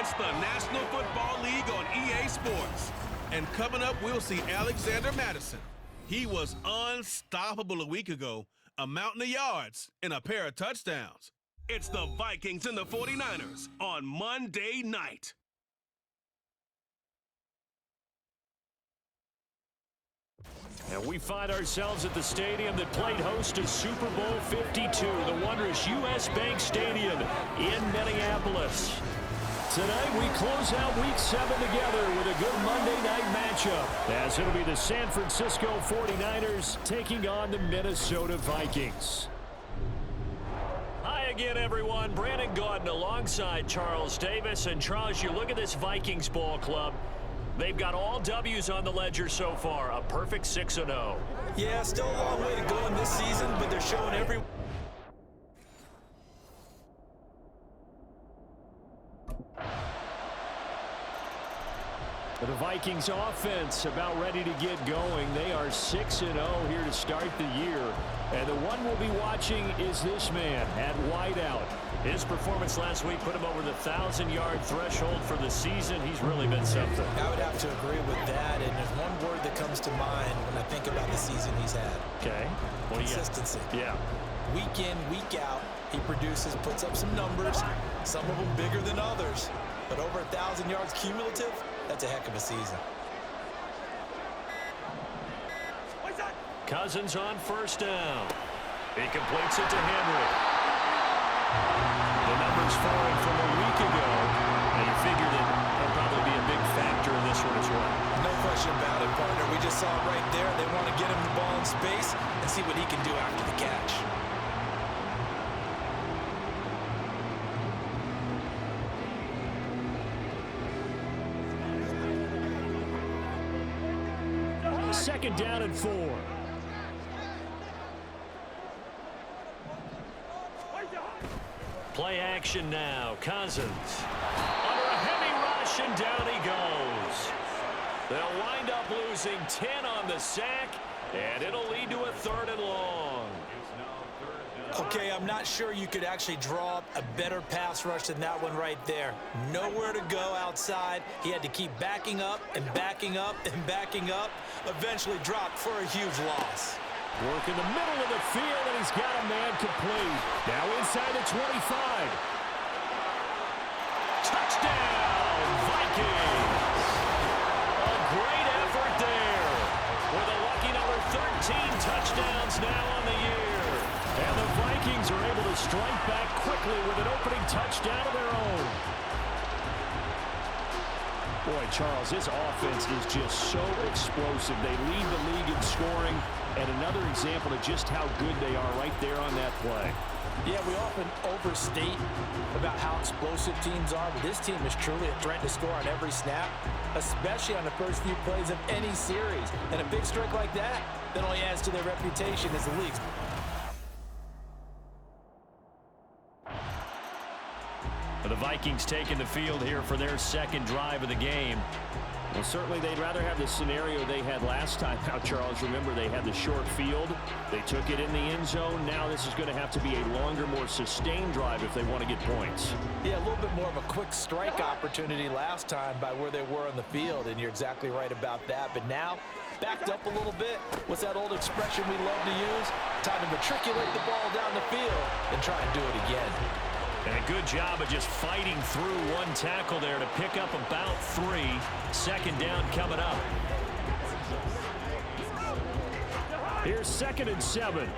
It's the National Football League on EA Sports. And coming up, we'll see Alexander Madison. He was unstoppable a week ago, a mountain of yards and a pair of touchdowns. It's the Vikings and the 49ers on Monday night. And we find ourselves at the stadium that played host to Super Bowl 52, the wondrous U.S. Bank Stadium in Minneapolis. Tonight, we close out Week 7 together with a good Monday night matchup, as it'll be the San Francisco 49ers taking on the Minnesota Vikings. Hi again, everyone. Brandon Gaudin alongside Charles Davis. And Charles, you look at this Vikings ball club. They've got all W's on the ledger so far, a perfect 6-0. Yeah, still a long way to go in this season, but they're showing every... The Vikings offense about ready to get going. They are 6-0 here to start the year. And the one we'll be watching is this man at wideout. His performance last week put him over the 1,000-yard threshold for the season. He's really been something. I would have to agree with that. And there's one word that comes to mind when I think about the season he's had. Okay. Consistency. Yeah. Week in, week out, he produces, puts up some numbers, some of them bigger than others. But over 1,000 yards cumulative, that's a heck of a season. Cousins on first down. He completes it to Henry. The numbers falling from a week ago, and you figure that that'll probably be a big factor in this one as well. No question about it, partner. We just saw it right there. They want to get him the ball in space and see what he can do after the catch. Second down and 4. Play action now. Cousins under a heavy rush, and down he goes. They'll wind up losing 10 on the sack, and it'll lead to a 3rd and long. Okay, I'm not sure you could actually draw up a better pass rush than that one right there. Nowhere to go outside. He had to keep backing up and backing up and backing up. Eventually dropped for a huge loss. Work in the middle of the field, and he's got a man complete. Now inside the 25. Touchdown, Vikings! A great effort there. With a lucky number 13 touchdowns now on the year. And the Vikings are able to strike back quickly with an opening touchdown of their own. Boy, Charles, this offense is just so explosive. They lead the league in scoring, and another example of just how good they are right there on that play. Yeah, we often overstate about how explosive teams are, but this team is truly a threat to score on every snap, especially on the first few plays of any series. And a big streak like that only adds to their reputation as the league's. The Vikings taking the field here for their second drive of the game. Well, certainly they'd rather have the scenario they had last time. Now, Charles, remember they had the short field. They took it in the end zone. Now this is going to have to be a longer, more sustained drive if they want to get points. Yeah, a little bit more of a quick strike opportunity last time by where they were on the field, and you're exactly right about that. But now, backed up a little bit. What's that old expression we love to use? Time to matriculate the ball down the field and try and do it again. And a good job of just fighting through one tackle there to pick up about 3. Second down coming up. Here's 2nd and 7.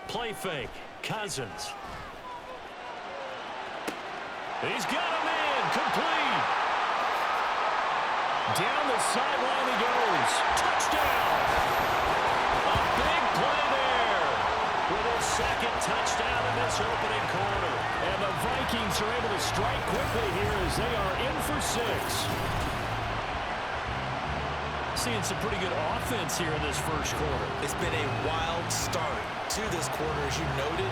Play fake. Cousins. He's got a man. Complete. Down the sideline he goes. Touchdown. Big play there with his second touchdown in this opening quarter. And the Vikings are able to strike quickly here as they are in for 6. Seeing some pretty good offense here in this first quarter. It's been a wild start to this quarter, as you noted.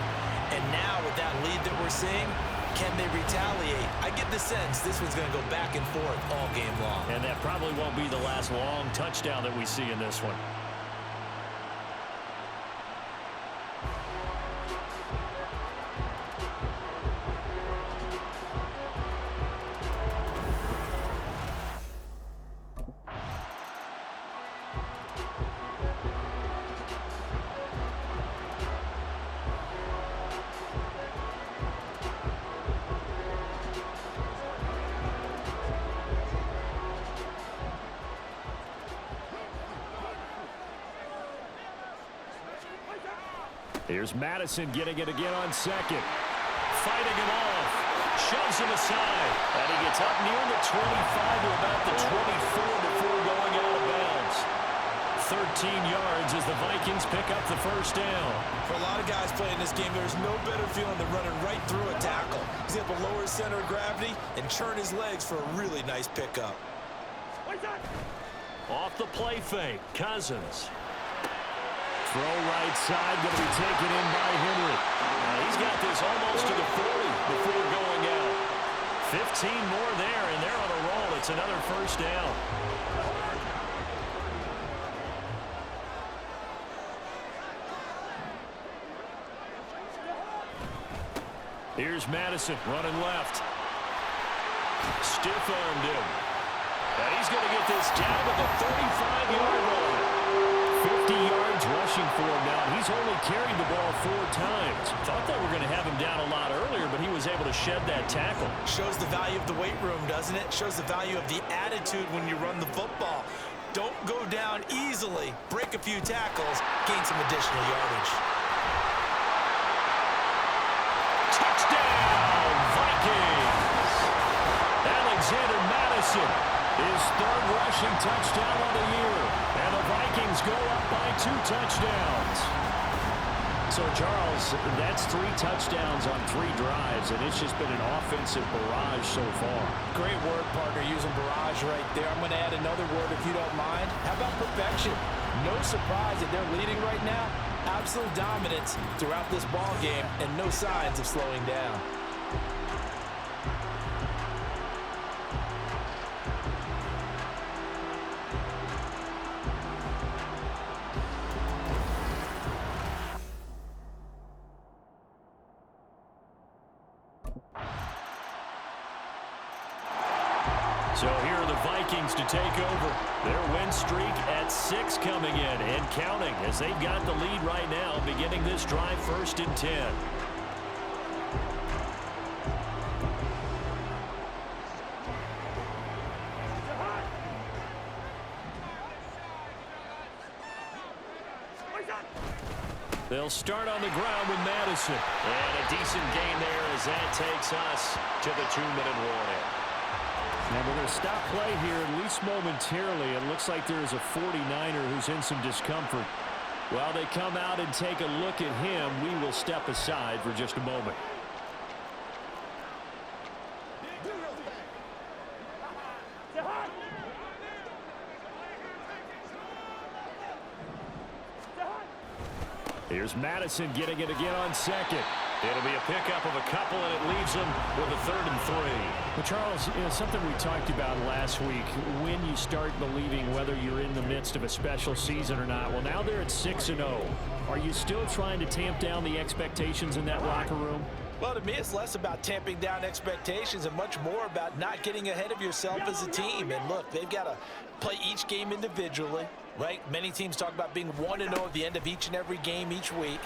And now with that lead that we're seeing, can they retaliate? I get the sense this one's going to go back and forth all game long. And that probably won't be the last long touchdown that we see in this one. Here's Madison getting it again on second. Fighting him off. Shoves him aside. And he gets up near the 25 to about the 24 before going out of bounds. 13 yards as the Vikings pick up the first down. For a lot of guys playing this game, there's no better feeling than running right through a tackle. He's able to lower his center of gravity and churn his legs for a really nice pickup. Off the play fake, Cousins. Throw right side, going to be taken in by Henry. He's got this almost to the 40 before going out. 15 more there, and they're on a roll. It's another first down. Here's Madison running left. Stiff-armed him. And he's going to get this down to the 35-yard line. 50 yards rushing for him now. He's only carried the ball 4 times. Thought they were going to have him down a lot earlier, but he was able to shed that tackle. Shows the value of the weight room, doesn't it? Shows the value of the attitude when you run the football. Don't go down easily. Break a few tackles. Gain some additional yardage. Touchdown, Vikings! Alexander Madison, his 3rd rushing touchdown on the year. And the Vikings go up by 2 touchdowns. So, Charles, that's 3 touchdowns on 3 drives, and it's just been an offensive barrage so far. Great word, partner, using barrage right there. I'm going to add another word if you don't mind. How about perfection? No surprise that they're leading right now. Absolute dominance throughout this ball game and no signs of slowing down. So here are the Vikings to take over. Their win streak at 6 coming in and counting as they've got the lead right now, beginning this drive 1st and 10. They'll start on the ground with Madison. And a decent gain there as that takes us to the 2-minute warning. Now we're going to stop play here, at least momentarily. It looks like there's a 49er who's in some discomfort. While they come out and take a look at him, we will step aside for just a moment. Here's Madison getting it again on second. It'll be a pickup of a couple, and it leaves them with a 3rd and 3. Well, Charles, something we talked about last week, when you start believing whether you're in the midst of a special season or not. Well, now they're at 6-0. Are you still trying to tamp down the expectations in that locker room? Well, to me, it's less about tamping down expectations and much more about not getting ahead of yourself as a team. And look, they've got to play each game individually, right? Many teams talk about being 1-0 at the end of each and every game each week.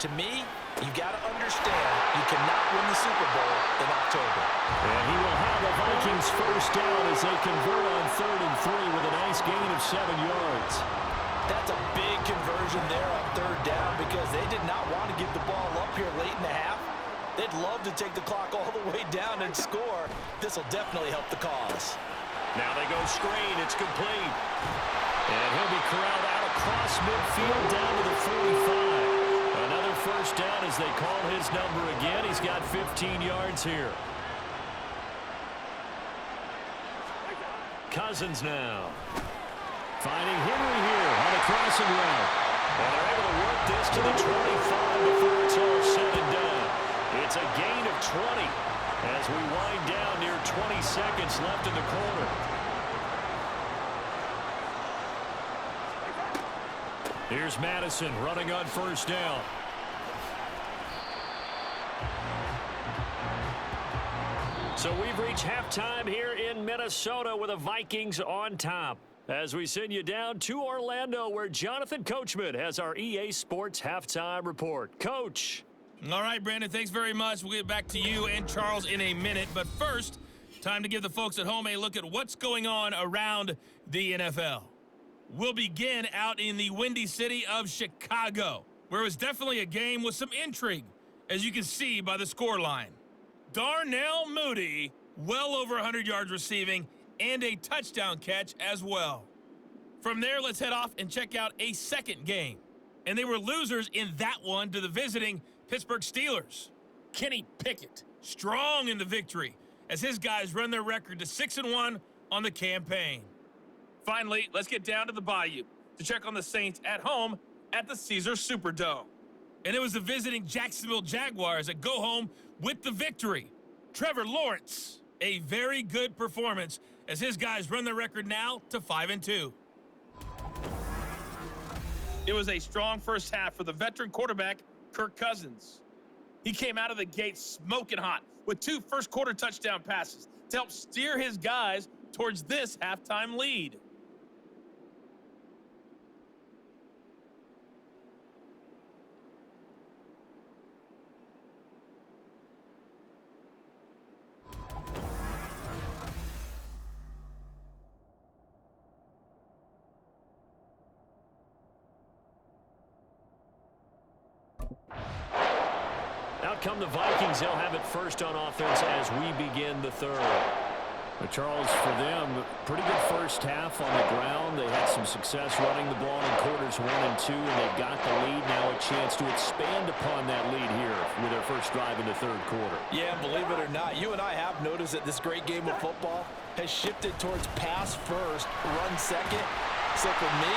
To me, you got to understand you cannot win the Super Bowl in October. And he will have the Vikings first down as they convert on 3rd and 3 with a nice gain of 7 yards. That's a big conversion there on 3rd down because they did not want to give the ball up here late in the half. They'd love to take the clock all the way down and score. This will definitely help the cause. Now they go screen. It's complete. And he'll be corralled out across midfield down to the 45. Another first down as they call his number again. He's got 15 yards here. Cousins now. Finding Henry here on a crossing route. And they're able to work this to the 25 before it's all said and done. It's a gain of 20 as we wind down near 20 seconds left in the quarter. Here's Madison running on first down. So we've reached halftime here in Minnesota with the Vikings on top. As we send you down to Orlando where Jonathan Coachman has our EA Sports halftime report. Coach. All right, Brandon, thanks very much. We'll get back to you and Charles in a minute. But first, time to give the folks at home a look at what's going on around the NFL. We'll begin out in the Windy City of Chicago. where it was definitely a game with some intrigue, as you can see by the scoreline. Darnell Mooney, well over 100 yards receiving, and a touchdown catch as well. From there, let's head off and check out a second game. And they were losers in that one to the visiting Pittsburgh Steelers. Kenny Pickett, strong in the victory, as his guys run their record to 6-1 on the campaign. Finally, let's get down to the Bayou to check on the Saints at home at the Caesars Superdome. And it was the visiting Jacksonville Jaguars that go home with the victory. Trevor Lawrence, a very good performance as his guys run their record now to 5-2. It was a strong first half for the veteran quarterback, Kirk Cousins. He came out of the gate smoking hot with 2 first-quarter touchdown passes to help steer his guys towards this halftime lead. Out come the Vikings. They'll have it first on offense as we begin the third. But Charles, for them, pretty good first half on the ground. They had some success running the ball in quarters 1 and 2, and they've got the lead. Now a chance to expand upon that lead here with their first drive in the third quarter. Yeah, believe it or not, you and I have noticed that this great game of football has shifted towards pass first, run second. So for me,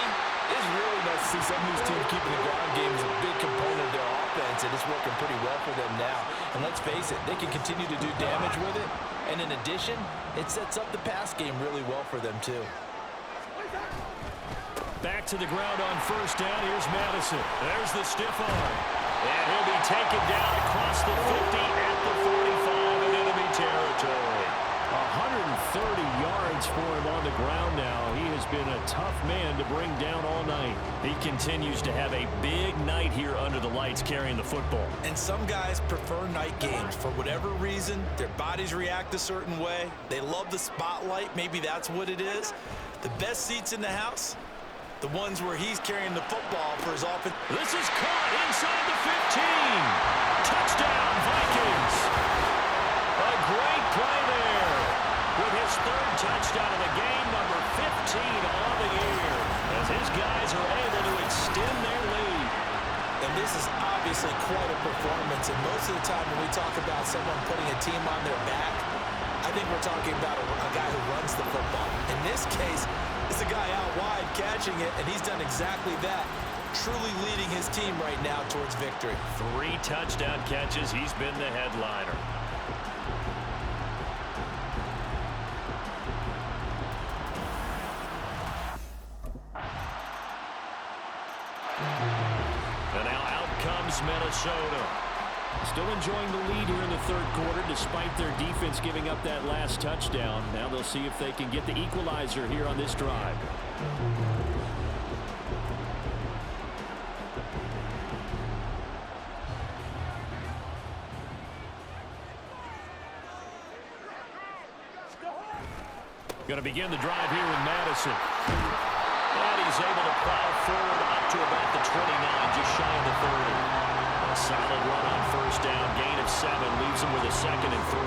it's really nice to see some of these teams keeping the ground game as a big component of their offense, and it's working pretty well for them now. And let's face it, they can continue to do damage with it. And in addition, it sets up the pass game really well for them, too. Back to the ground on first down. Here's Madison. There's the stiff arm. And he'll be taken down across the 50 at the 45 in enemy territory. 130 yards for him on the ground now. He has been a tough man to bring down all night. He continues to have a big night here under the lights carrying the football. And some guys prefer night games. For whatever reason, their bodies react a certain way. They love the spotlight. Maybe that's what it is. The best seats in the house, the ones where he's carrying the football for his offense. This is caught inside the 15. Touchdown, Vikings. A great play there with his third touchdown of the game, number 15 on the year, as his guys are able to extend their lead. And this is obviously quite a performance. And most of the time when we talk about someone putting a team on their back, I think we're talking about a guy who runs the football. In this case, it's a guy out wide catching it, and he's done exactly that, truly leading his team right now towards victory. 3 touchdown catches. He's been the headliner. And now out comes Minnesota. Still enjoying the lead here in the third quarter despite their defense giving up that last touchdown. Now they'll see if they can get the equalizer here on this drive. Going to begin the drive here with Madison. And he's able to plow forward up to about the 29, just shy of the 30. A solid run on first down, gain of 7, leaves him with a 2nd and 3.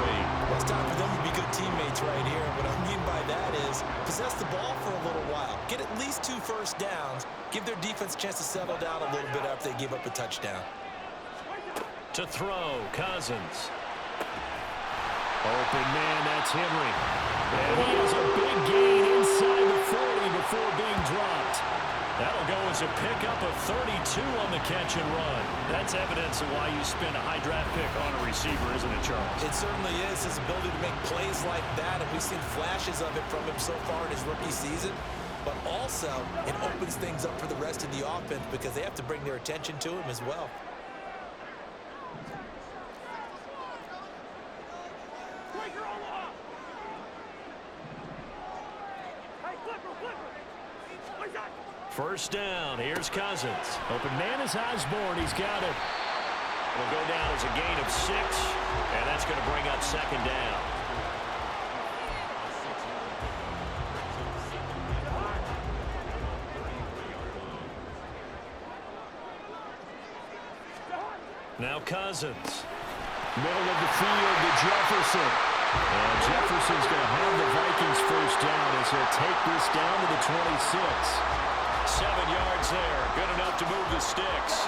Well, it's time for them to be good teammates right here. What I mean by that is possess the ball for a little while, get at least 2 first downs, give their defense a chance to settle down a little bit after they give up a touchdown. To throw, Cousins. Open man, that's Henry. And he has a big gain inside the 40 before being dropped. That'll go as a pickup of 32 on the catch and run. That's evidence of why you spend a high draft pick on a receiver, isn't it, Charles? It certainly is, his ability to make plays like that, and we've seen flashes of it from him so far in his rookie season. But also, it opens things up for the rest of the offense because they have to bring their attention to him as well. First down, here's Cousins. Open man is Osborne, he's got it. It'll go down as a gain of 6, and that's going to bring up 2nd down. Now Cousins. Middle of the field to Jefferson. And Jefferson's going to have the Vikings first down as he'll take this down to the 26. 7 yards there. Good enough to move the sticks.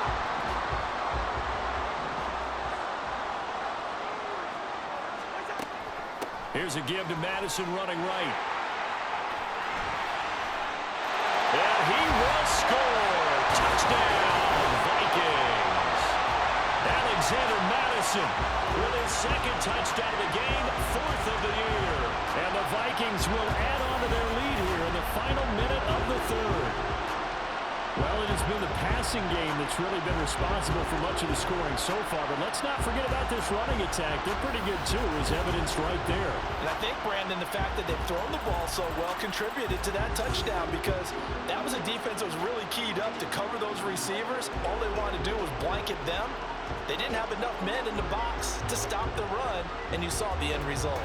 Here's a give to Madison running right. And he will score. Touchdown, Vikings. Alexander Madison with his second touchdown of the game, 4th of the year. And the Vikings will add on to their lead here in the final minute of the 3rd. Well, it has been the passing game that's really been responsible for much of the scoring so far. But let's not forget about this running attack. They're pretty good, too, as evidenced right there. And I think, Brandon, the fact that they've thrown the ball so well contributed to that touchdown because that was a defense that was really keyed up to cover those receivers. All they wanted to do was blanket them. They didn't have enough men in the box to stop the run, and you saw the end result.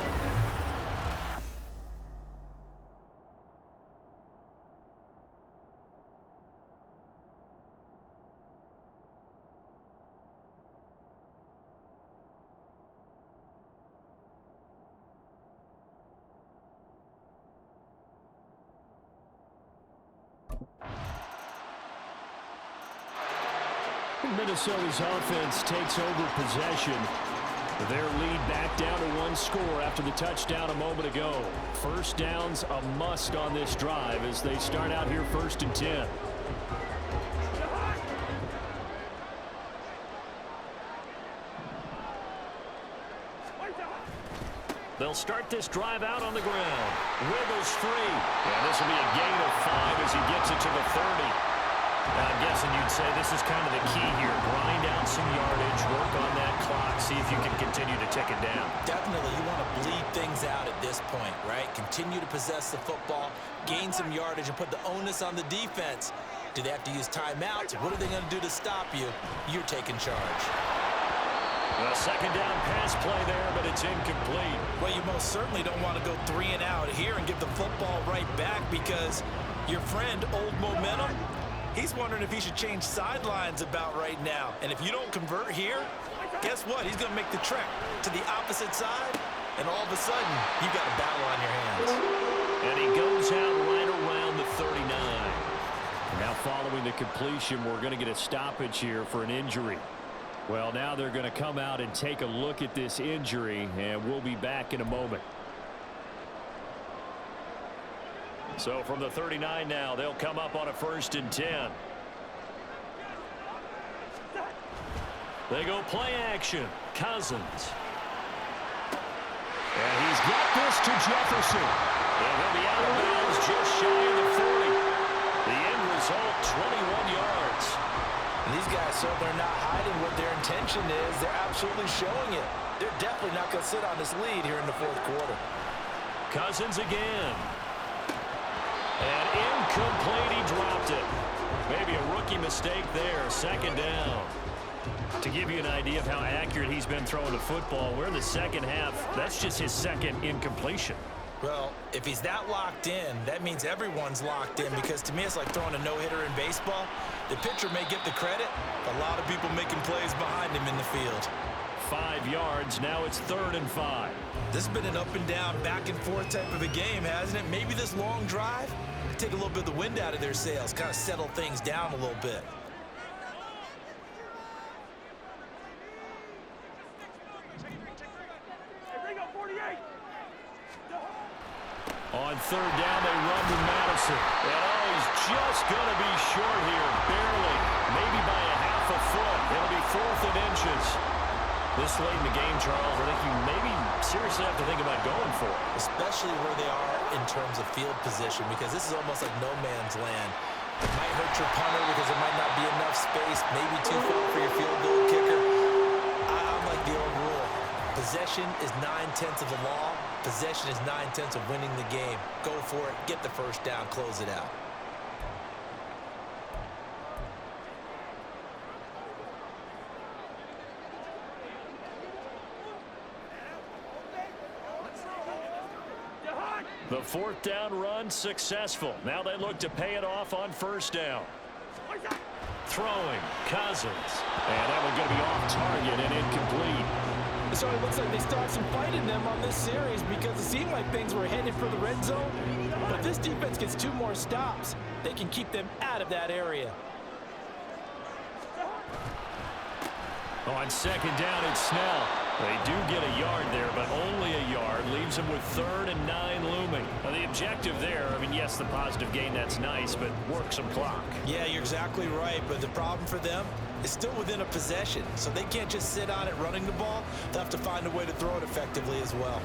Minnesota's offense takes over possession. Their lead back down to 1 score after the touchdown a moment ago. First down's a must on this drive as they start out here 1st and 10. They'll start this drive out on the ground. Wiggles free. And this will be a gain of 5 as he gets it to the 30. I'm guessing you'd say this is kind of the key here. Grind out some yardage, work on that clock, see if you can continue to tick it down. Definitely, you want to bleed things out at this point, right? Continue to possess the football, gain some yardage, and put the onus on the defense. Do they have to use timeouts? What are they going to do to stop you? You're taking charge. A second down pass play there, but it's incomplete. Well, you most certainly don't want to go 3 and out here and give the football right back because your friend, Old Momentum, he's wondering if he should change sidelines about right now. And if you don't convert here, guess what? He's going to make the trek to the opposite side, and all of a sudden, you've got a battle on your hands. And he goes out right around the 39. Now following the completion, we're going to get a stoppage here for an injury. Well, now they're going to come out and take a look at this injury, and we'll be back in a moment. So from the 39 now, they'll come up on a 1st and 10. They go play action. Cousins. And he's got this to Jefferson. And he'll be out of bounds just shy of the 40. The end result, 21 yards. And these guys, so they're not hiding what their intention is. They're absolutely showing it. They're definitely not going to sit on this lead here in the 4th quarter. Cousins again. And incomplete, he dropped it. Maybe a rookie mistake there, 2nd down. To give you an idea of how accurate he's been throwing the football, we're in the second half. That's just his 2nd incompletion. Well, if he's that locked in, that means everyone's locked in because to me it's like throwing a no-hitter in baseball. The pitcher may get the credit, a lot of people making plays behind him in the field. 5 yards, now it's 3rd and 5. This has been an up and down, back and forth type of a game, hasn't it? Maybe this long drive, take a little bit of the wind out of their sails, kind of settle things down a little bit. On 3rd down, they run to Madison. And he's just going to be short here, barely, maybe by a half a foot. It'll be 4th and inches. This late in the game, Charles, I think you maybe seriously have to think about going for it. Especially where they are in terms of field position, because this is almost like no man's land. It might hurt your punter because there might not be enough space, maybe too far for your field goal kicker. I like the old rule. Possession is 9/10 of the law. Possession is 9/10 of winning the game. Go for it, get the first down, close it out. The 4th down run successful. Now they look to pay it off on 1st down. Throwing, Cousins. And that one's going to be off target and incomplete. So it looks like they still have some fight in them on this series because it seemed like things were headed for the red zone. But if this defense gets 2 more stops, they can keep them out of that area. On second down, it's Snell. They do get a yard there, but only a yard. Leaves them with 3rd and 9 looming. Now, the objective there, I mean, yes, the positive gain, that's nice, but work some clock. Yeah, you're exactly right, but the problem for them is still within a possession, so they can't just sit on it running the ball. They'll have to find a way to throw it effectively as well.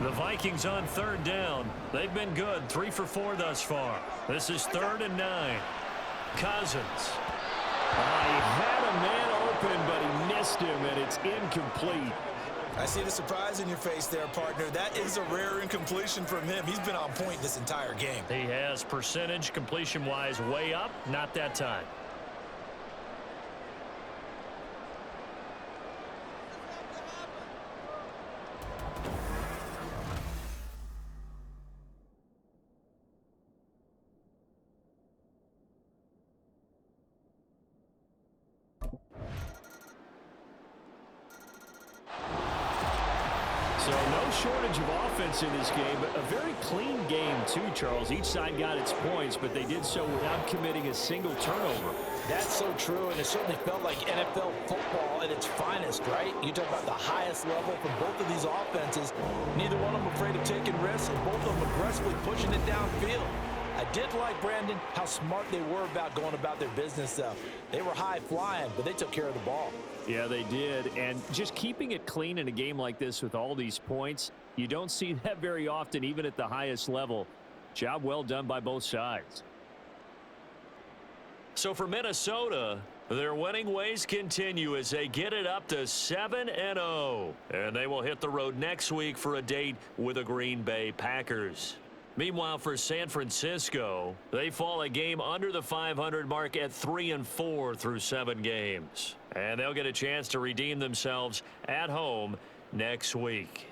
The Vikings on 3rd down. They've been good, 3 for 4 thus far. This is 3rd and 9. Cousins. He had a man open, but he missed him, and it's incomplete. I see the surprise in your face there, partner. That is a rare incompletion from him. He's been on point this entire game. He has percentage completion-wise way up, not that time. So no shortage of offense in this game, but a very clean game too, Charles. Each side got its points, but they did so without committing a single turnover. That's so true, and it certainly felt like NFL football at its finest, right? You talk about the highest level for both of these offenses. Neither one of them afraid of taking risks, and both of them aggressively pushing it downfield. I did like, Brandon, how smart they were about going about their business, though. They were high-flying, but they took care of the ball. Yeah, they did. And just keeping it clean in a game like this with all these points, you don't see that very often, even at the highest level. Job well done by both sides. So for Minnesota, their winning ways continue as they get it up to 7-0. And they will hit the road next week for a date with the Green Bay Packers. Meanwhile, for San Francisco, they fall a game under the 500 mark at 3-4 through 7 games. And they'll get a chance to redeem themselves at home next week.